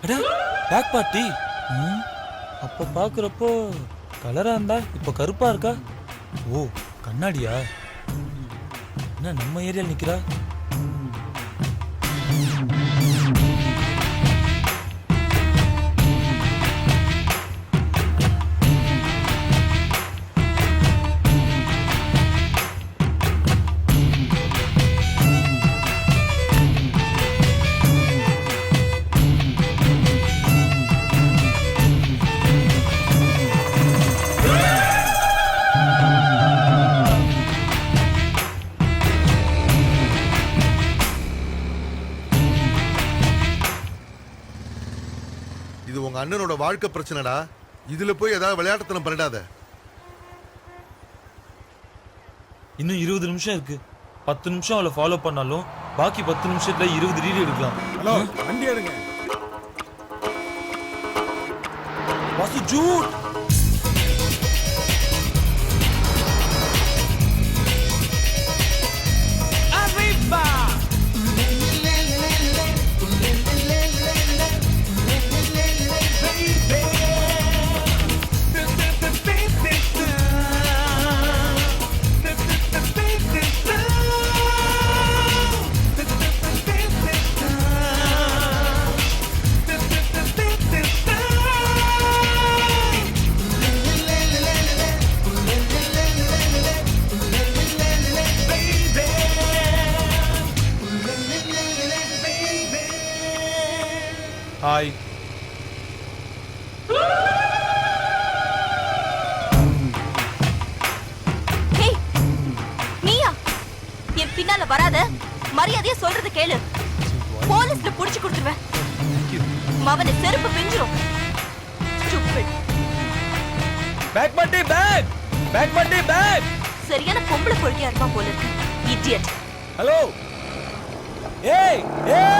அடா back party. அப்ப பாக்குறப்போ கலரா இருந்தா இப்ப கருப்பா இருக்கா. ஓ கண்ணாடியா? என்ன நம்ம ஏரியால நிக்கிறா? இது உங்க அண்ணனோட வாழ்க்கை பிரச்சனைடா. இதுல போய் ஏதாவது விளையாட்டுத்தனம் பண்ணிடாத. இன்னும் 20 நிமிஷம் இருக்கு. 10 நிமிஷம் அவளை ஃபாலோ பண்ணாலும் பாக்கி 10 நிமிஷத்துல 20 ரீல் எடுக்கலாம். ஹலோ வண்டி எடுங்க. வாசு ஜூட். ஹாய். ஹே நீயா? என் பின்னால வராத. மரியாதையா சொல்றது கேளு. போலீஸ்ல புடிச்சு கொடுத்துருவேன். மவனை செருப்பு பிஞ்சிரும். Stupid. Fake party fake. Fake party fake. சரியான பொம்பளை பொறுக்கியா இருப்பான் போல இருக்கு. Idiot. ஹலோ. ஏய் ஏய்